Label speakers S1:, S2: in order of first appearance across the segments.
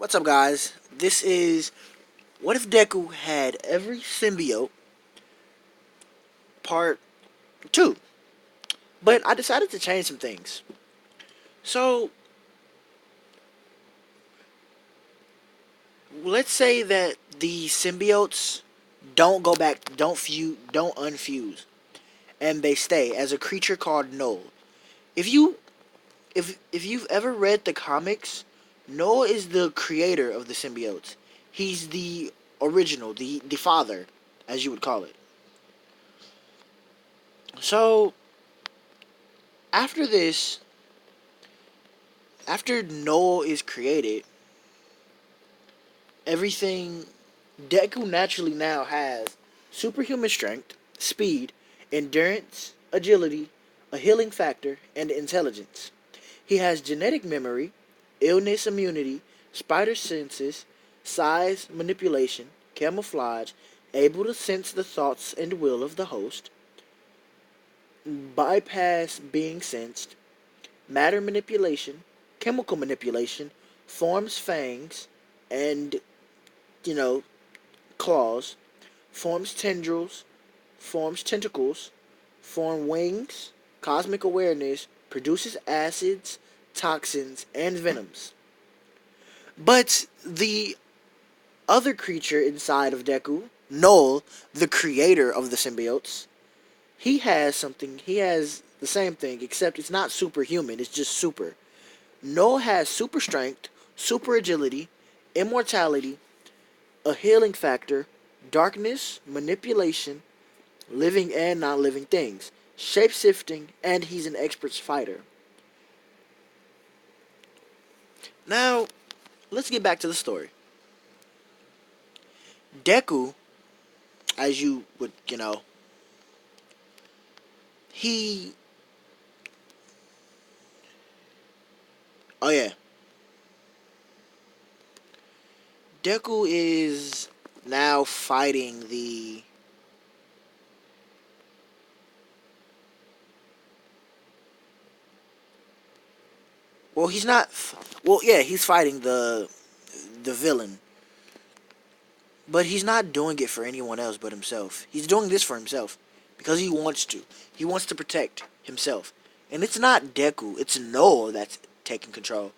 S1: What's up, guys? This is What If Deku Had Every Symbiote Part 2. But I decided to change some things. So, let's say that the symbiotes don't go back, don't unfuse, and they stay as a creature called Knull. If you if you've ever read the comics, Knull is the creator of the symbiotes. He's the original, the father, as you would call it. So, after this, after Noel is created, everything Deku naturally now has superhuman strength, speed, endurance, agility, a healing factor, and intelligence. He has genetic memory, illness immunity, spider senses, size manipulation, camouflage, able to sense the thoughts and will of the host, bypass being sensed, matter manipulation, chemical manipulation, forms fangs, and, you know, claws, forms tendrils, forms tentacles, form wings, cosmic awareness, produces acids, toxins, and venoms. But the other creature inside of Deku, Null, the creator of the symbiotes, he has the same thing, except it's not superhuman, it's just super. Null has super strength, super agility, immortality, a healing factor, darkness, manipulation, living and non living things, shape shifting, and he's an expert fighter. Now, let's get back to the story. Deku, as you would, he. Oh, yeah. Deku is now fighting the. Well, he's not. Well, yeah, he's fighting the villain, but he's not doing it for anyone else but himself. He's doing this for himself because he wants to. He wants to protect himself, and it's not Deku. It's Noah that's taking control.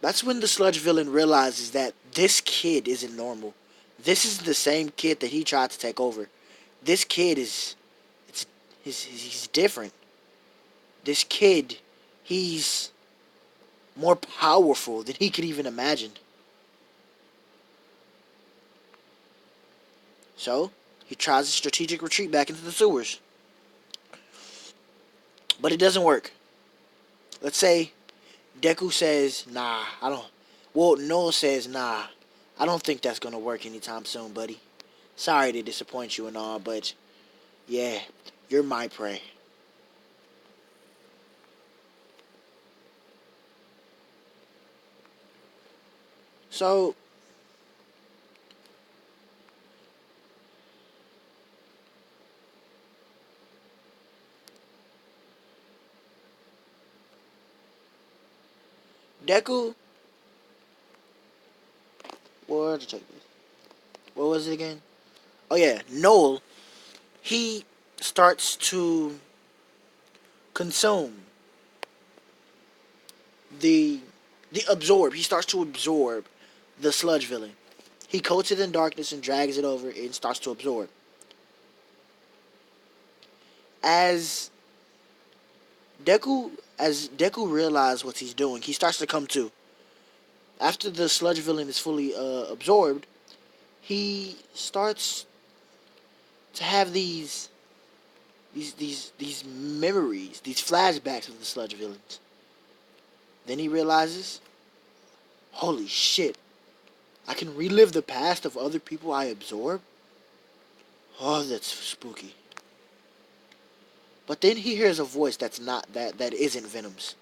S1: That's when the sludge villain realizes that this kid isn't normal. This is the same kid that he tried to take over. This kid is, he's different. This kid, he's more powerful than he could even imagine. So, he tries a strategic retreat back into the sewers. But it doesn't work. Let's say Deku says, nah, I don't. Well, Noah says, nah, I don't think that's gonna work anytime soon, buddy. Sorry to disappoint you and all, but yeah, you're my prey. So, Deku, where to take this? What was it again? Oh yeah, Noel. He starts to consume the the absorb. He starts to absorb the sludge villain. He coats it in darkness and drags it over and starts to absorb. As as Deku realizes what he's doing, he starts to come to. After the sludge villain is fully absorbed, he starts to have these memories, these flashbacks of the sludge villains. Then he realizes, holy shit, I can relive the past of other people I absorb? Oh, that's spooky. But then he hears a voice that's not that isn't Venom's.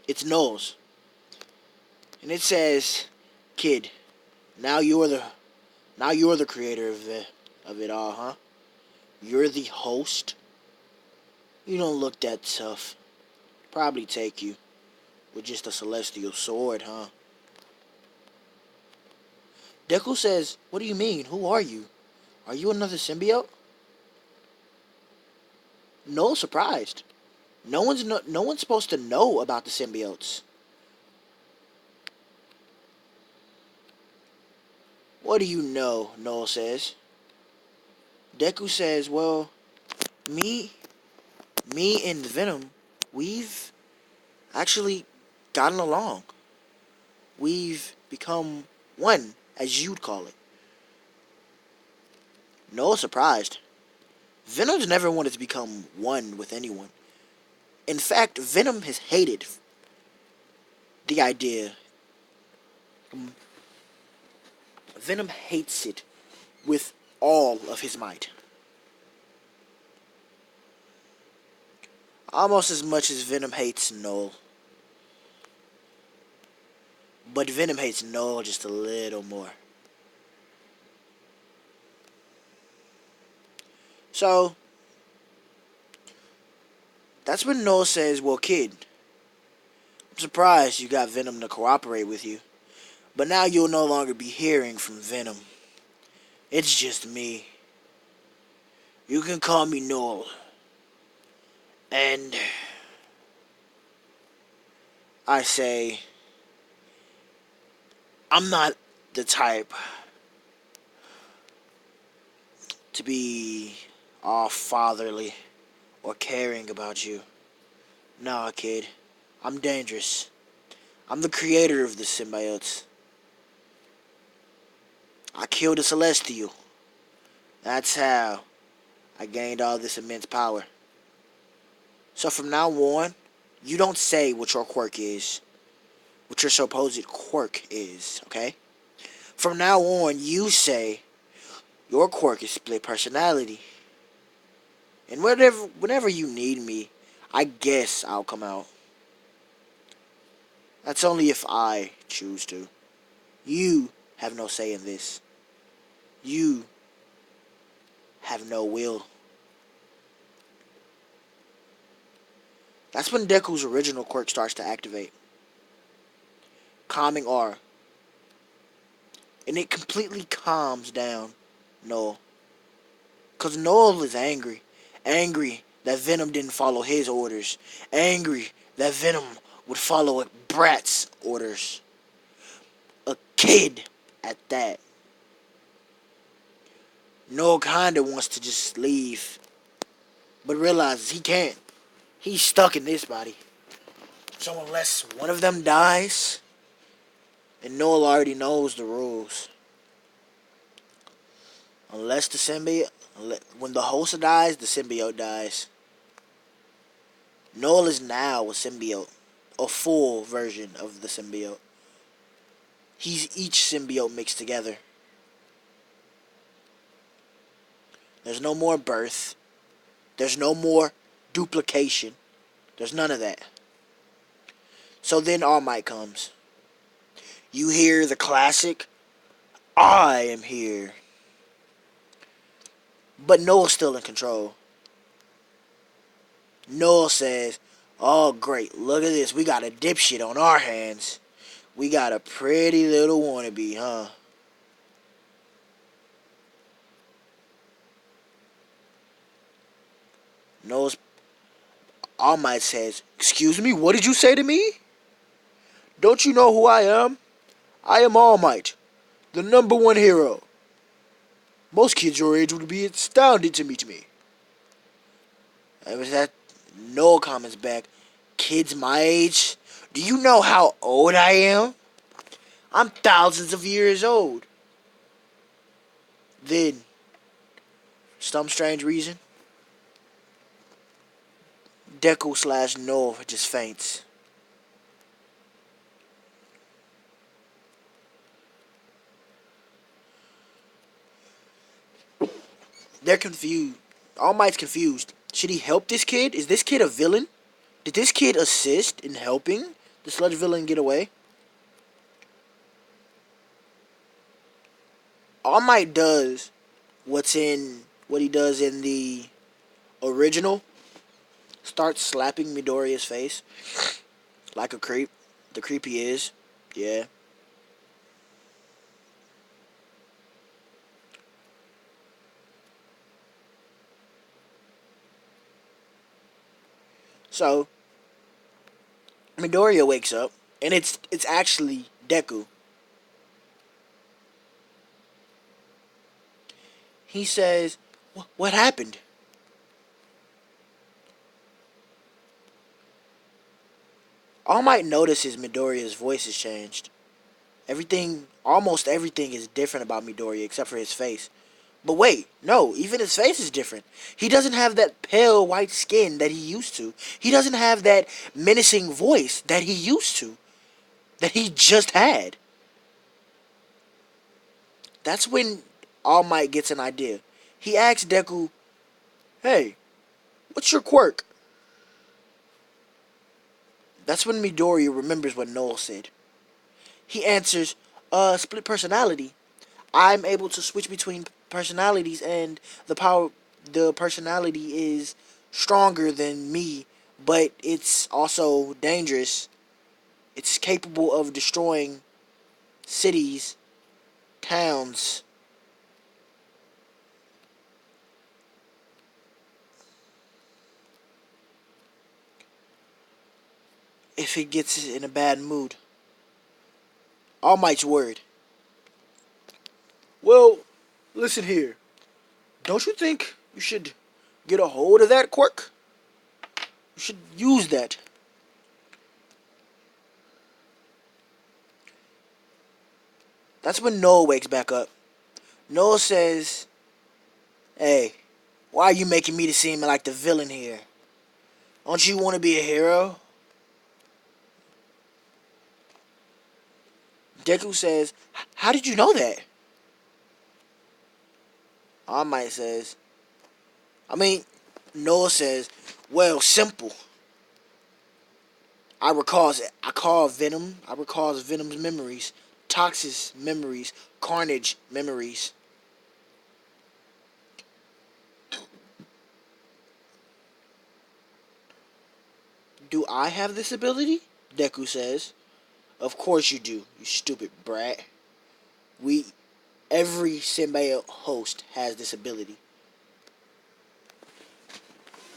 S1: It's Null's. And it says, "Kid, now you're the now you're the creator of it all, huh? You're the host." You don't look that tough. Probably take you with just a celestial sword, huh? Deku says, "What do you mean? Who are you? Are you another symbiote?" Noel's surprised. No one's supposed to know about the symbiotes. What do you know? Noel says. Deku says, "Well, me, me and Venom, we've actually gotten along. We've become one, as you'd call it." Noel's surprised. Venom's never wanted to become one with anyone. In fact, Venom has hated the idea. Venom hates it with all of his might. Almost as much as Venom hates Noel. But Venom hates Noel just a little more. So, that's when Noel says, "Well, kid, I'm surprised you got Venom to cooperate with you. But now you'll no longer be hearing from Venom. It's just me. You can call me Noel. And I say, I'm not the type to be all fatherly or caring about you. Nah, kid. I'm dangerous. I'm the creator of the symbiotes. I killed a Celestial. That's how I gained all this immense power. So from now on, you don't say what your quirk is. What your supposed quirk is, okay? From now on, you say your quirk is split personality. And whenever you need me, I guess I'll come out. That's only if I choose to. You have no say in this. You have no will." That's when Deku's original quirk starts to activate. Calming aura. And it completely calms down Noel. Because Noel is angry. Angry that Venom didn't follow his orders. Angry that Venom would follow a brat's orders. A kid at that. Noel kinda wants to just leave. But realizes he can't. He's stuck in this body. So unless one of them dies, and Noel already knows the rules. Unless the symbiote, when the host dies, the symbiote dies. Noel is now a symbiote, a full version of the symbiote. He's each symbiote mixed together. There's no more birth. There's no more duplication. There's none of that. So then All Might comes. You hear the classic, "I am here." But Noel's still in control. Noel says, "Oh, great, look at this. We got a dipshit on our hands. We got a pretty little wannabe, huh?" Noel's All Might says, "Excuse me, what did you say to me? Don't you know who I am? I am All Might, the number one hero. Most kids your age would be astounded to meet me." And with that, Noel comments back, "Kids my age? Do you know how old I am? I'm thousands of years old." Then, for some strange reason, Deku/Noel just faints. They're confused. All Might's confused. Should he help this kid? Is this kid a villain? Did this kid assist in helping the sludge villain get away? All Might does what he does in the original. starts slapping Midoriya's face like a creep. The creep he is. Yeah. So Midoriya wakes up, and it's actually Deku. He says, "What happened?" All Might notices Midoriya's voice has changed. Almost everything is different about Midoriya except for his face. But wait, no, even his face is different. He doesn't have that pale white skin that he used to. He doesn't have that menacing voice that he used to, that he just had. That's when All Might gets an idea. He asks Deku, "Hey, what's your quirk?" That's when Midoriya remembers what Noel said. He answers, split personality. I'm able to switch between personalities, and the personality is stronger than me, but it's also dangerous. It's capable of destroying cities, towns. If it gets in a bad mood. All Might's word. Well, listen here. Don't you think you should get a hold of that quirk? You should use that. That's when Noah wakes back up. Noah says, "Hey, why are you making me to seem like the villain here? Don't you want to be a hero?" Deku says, "How did you know that?" All Might says, I mean, Noah says, "Well, simple. I recall Venom's memories, Tox's memories, Carnage memories." "Do I have this ability?" Deku says. "Of course you do, you stupid brat. We Every symbiote host has this ability."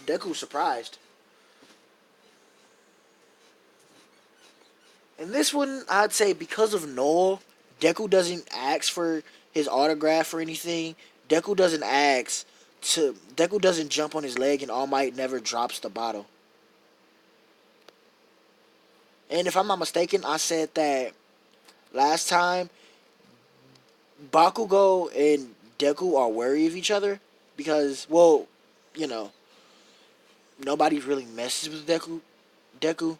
S1: Deku's surprised. And this one, I'd say because of Noel, Deku doesn't ask for his autograph or anything. Deku doesn't jump on his leg, and All Might never drops the bottle. And if I'm not mistaken, I said that last time. Bakugo and Deku are wary of each other because, well, you know, nobody really messes with Deku.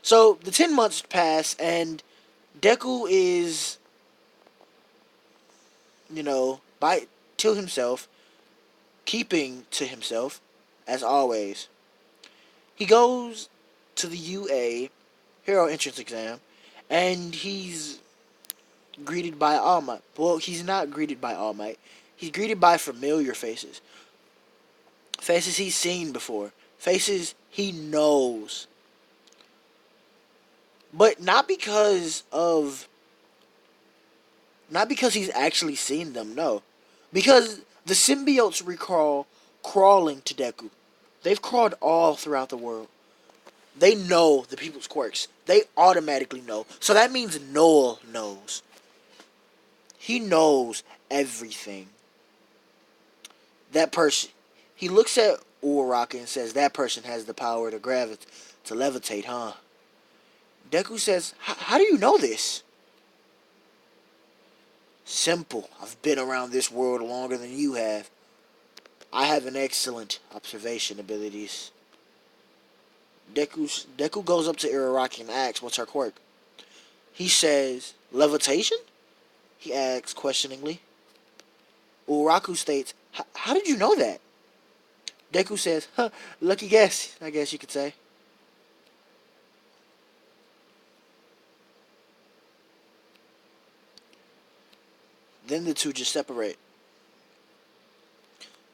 S1: So the 10 months pass, and Deku is, by to himself, keeping to himself, as always. He goes to the UA Hero Entrance Exam, and he's greeted by All Might. Well, he's not greeted by All Might. He's greeted by familiar faces. Faces he's seen before. Faces he knows. But not because he's actually seen them, no. Because the symbiotes recall crawling to Deku. They've crawled all throughout the world. They know the people's quirks. They automatically know. So that means Noel knows. He knows everything. That person. He looks at Uraraka and says, "That person has the power to levitate, huh?" Deku says, "How do you know this?" "Simple. I've been around this world longer than you have. I have an excellent observation abilities." Deku goes up to Uraraka and asks, "What's her quirk?" He says, "Levitation?" He asks questioningly. Uraku states, "How did you know that?" Deku says, "Lucky guess, I guess you could say." Then the two just separate.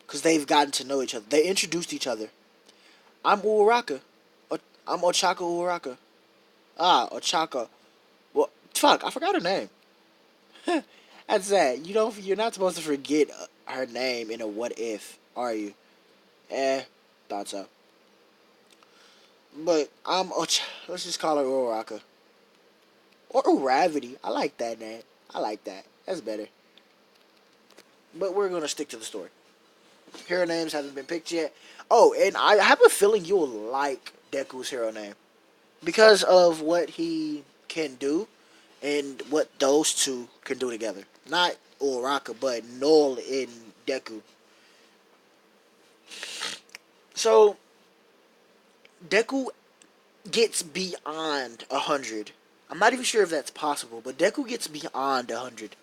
S1: Because they've gotten to know each other. They introduced each other. I'm Uraraka. I'm Ochaka Uraraka. Ah, Ochaka. Well, fuck, I forgot her name. That's sad. You don't. You're not supposed to forget her name in a what if, are you? Thought so. But let's just call her Uraraka or Uravity. I like that name. I like that. That's better. But we're gonna stick to the story. Hero names haven't been picked yet. Oh, and I have a feeling you'll like Deku's hero name because of what he can do and what those two can do together. Not Uraraka, but Knull and Deku. So Deku gets beyond 100. I'm not even sure if that's possible, but Deku gets beyond 100.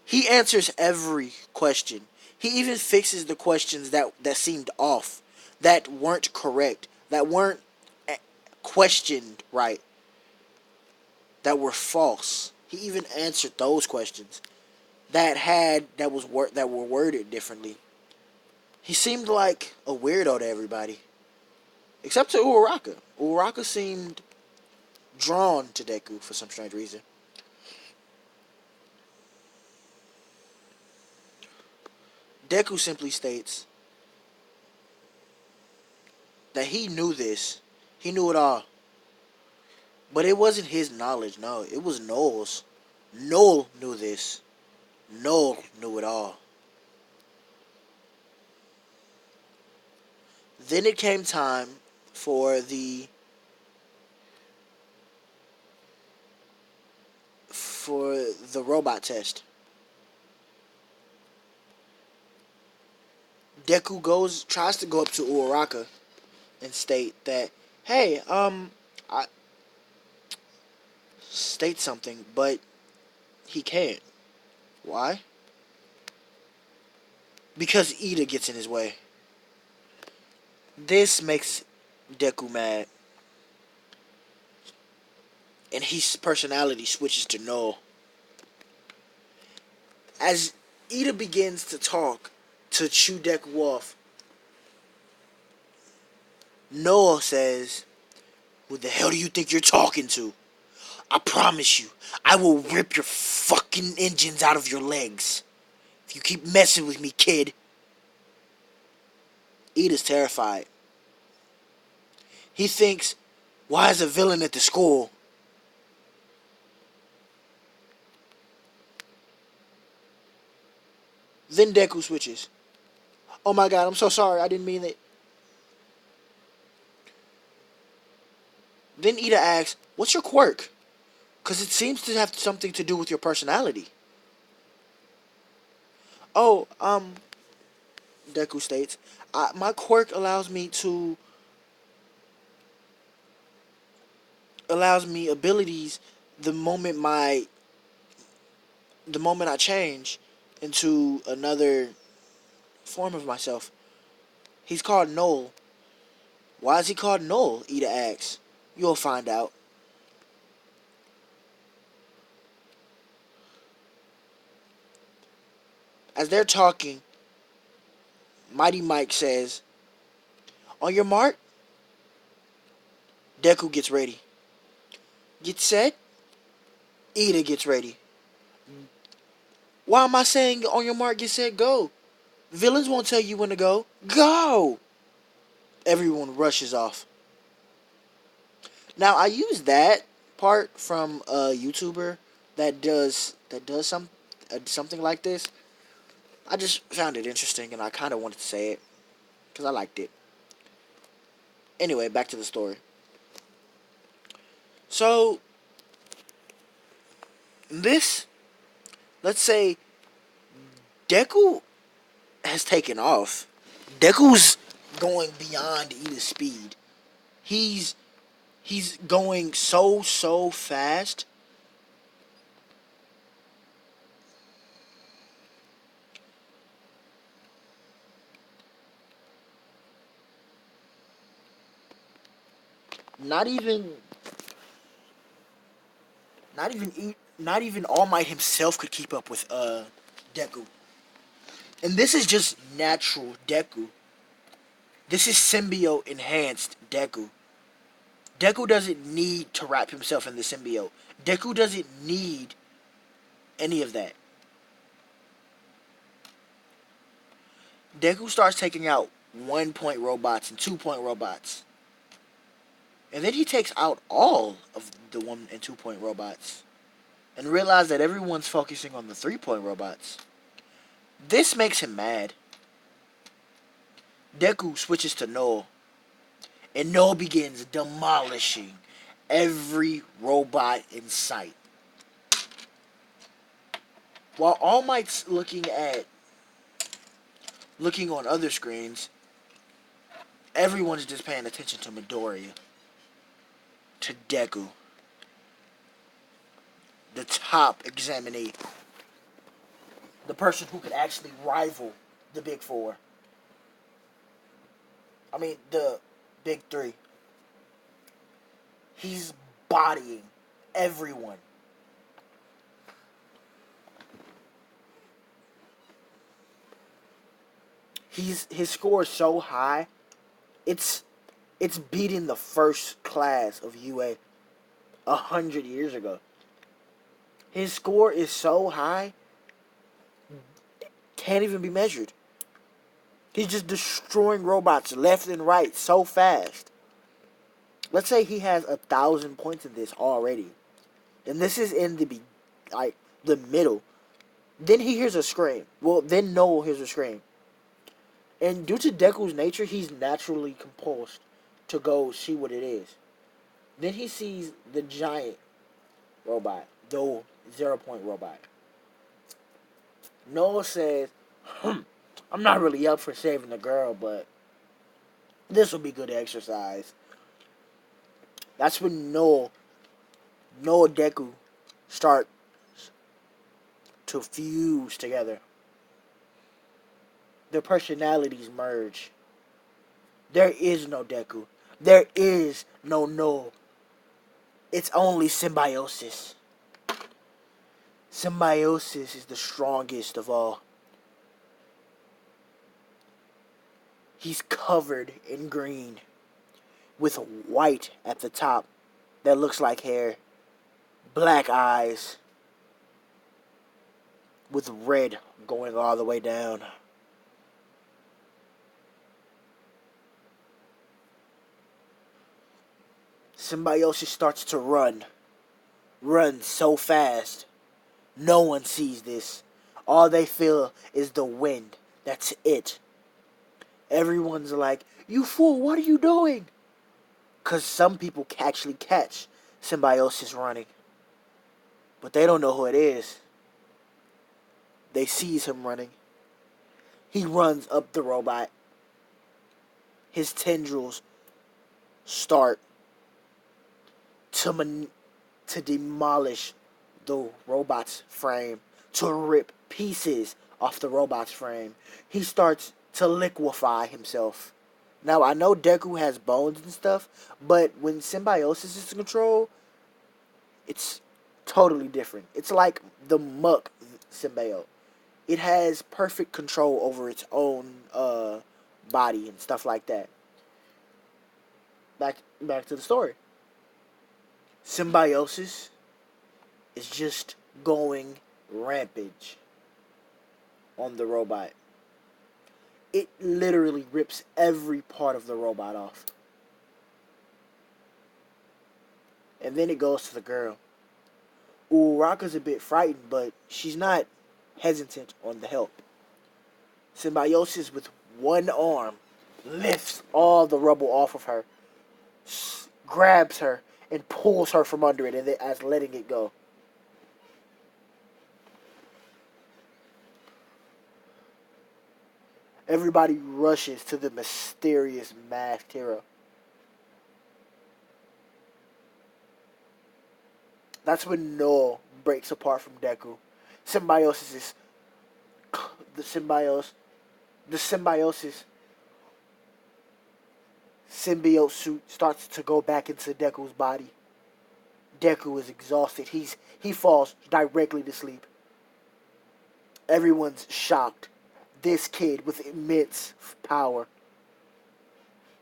S1: He answers every question. He even fixes the questions that seemed off, that weren't correct, that weren't questioned right, that were false. He even answered those questions that were worded differently. He seemed like a weirdo to everybody, except to Uraraka. Uraraka seemed drawn to Deku for some strange reason. Deku simply states that he knew this. He knew it all. But it wasn't his knowledge, no. It was Noel's. Noel knew this. Noel knew it all. Then it came time for the robot test. Deku tries to go up to Uraraka and state that, hey, I state something, but he can't. Why? Because Ida gets in his way. This makes Deku mad, and his personality switches to Noel. As Ida begins to talk to chew Deku off, Noel says, "Who the hell do you think you're talking to? I promise you, I will rip your fucking engines out of your legs if you keep messing with me, kid." Ida's terrified. He thinks, why is a villain at the school? Then Deku switches. Oh my god, I'm so sorry, I didn't mean it. Then Ida asks, what's your quirk? Because it seems to have something to do with your personality. Oh, Deku states, my quirk allows me abilities the moment I change into another form of myself. He's called Noel. Why is he called Noel? Ida asks. You'll find out. As they're talking, Mighty Mike says, on your mark, Deku gets ready. Get set, Ida gets ready. Why am I saying on your mark, get set, go? Villains won't tell you when to go. Go! Everyone rushes off. Now I use that part from a YouTuber that does something like this. I just found it interesting and I kind of wanted to say it because I liked it. Anyway, back to the story. So this, let's say, Deku has taken off. Deku's going beyond Ida's speed. He's he's going so fast. Not even not even All Might himself could keep up with Deku. And this is just natural Deku. This is symbiote enhanced Deku. Deku doesn't need to wrap himself in the symbiote. Deku doesn't need any of that. Deku starts taking out 1 point robots and 2 point robots. And then he takes out all of the 1 and 2 point robots. And realizes that everyone's focusing on the 3 point robots. This makes him mad. Deku switches to Knull. And Knull begins demolishing every robot in sight. While All Might's looking on other screens, everyone's just paying attention to Midoriya, to Deku, the top examinee, the person who could actually rival the Big Four. I mean, the Big Three. He's bodying everyone. His score is so high, it's beating the first class of UA 100 years ago. His score is so high, can't even be measured. He's just destroying robots left and right so fast. Let's say he has 1,000 points in this already, and this is in the middle. Then he hears a scream. Well, then Noel hears a scream. And due to Deku's nature, he's naturally compulsed to go see what it is. Then he sees the giant robot, the 0 point robot. Noel says, I'm not really up for saving the girl, but this will be good exercise. That's when Noel and Deku start to fuse together. Their personalities merge. There is no Deku. There is no Noel. It's only symbiosis. Symbiosis is the strongest of all. He's covered in green with white at the top that looks like hair, black eyes with red going all the way down. Symbiosis starts to run so fast. No one sees this. All they feel is the wind. That's it. Everyone's like, you fool, what are you doing? Because some people actually catch Symbiosis running. But they don't know who it is. They sees him running. He runs up the robot. His tendrils start to demolish the robot's frame, to rip pieces off the robot's frame. He starts to liquefy himself. Now, I know Deku has bones and stuff, but when Symbiosis is in control, it's totally different. It's like the Muck symbiote. It has perfect control over its own body and stuff like that. Back to the story. Symbiosis is just going rampage on the robot. It literally rips every part of the robot off. And then it goes to the girl. Uraraka's a bit frightened, but she's not hesitant on the help. Symbiosis with one arm lifts all the rubble off of her, grabs her, and pulls her from under it, and then as letting it go. Everybody rushes to the mysterious masked hero. That's when Noel breaks apart from Deku. Symbiosis symbiote suit starts to go back into Deku's body. Deku is exhausted. He falls directly to sleep. Everyone's shocked. This kid with immense power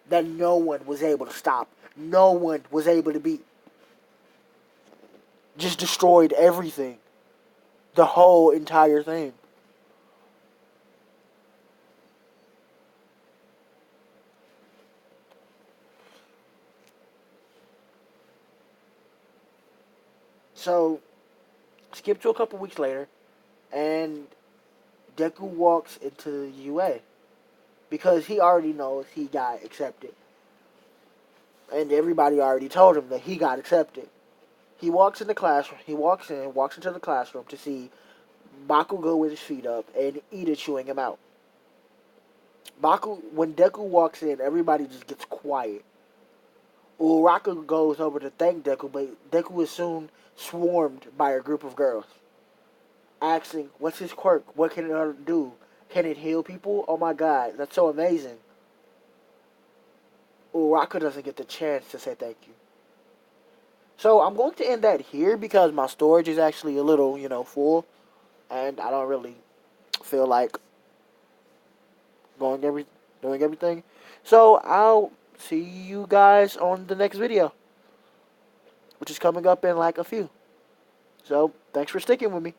S1: that no one was able to stop. No one was able to beat. Just destroyed everything. The whole entire thing. So, skip to a couple weeks later, and Deku walks into the UA because he already knows he got accepted, and everybody already told him that he got accepted. He walks in the classroom. He walks into the classroom to see Bakugo with his feet up and Ida chewing him out. When Deku walks in, everybody just gets quiet. Uraka goes over to thank Deku, but Deku is soon swarmed by a group of girls, asking, "What's his quirk? What can it do? Can it heal people? Oh my God, that's so amazing!" Uraka doesn't get the chance to say thank you. So I'm going to end that here because my storage is actually a little, full, and I don't really feel like going doing everything. So I'll see you guys on the next video, which is coming up in like a few. So thanks for sticking with me.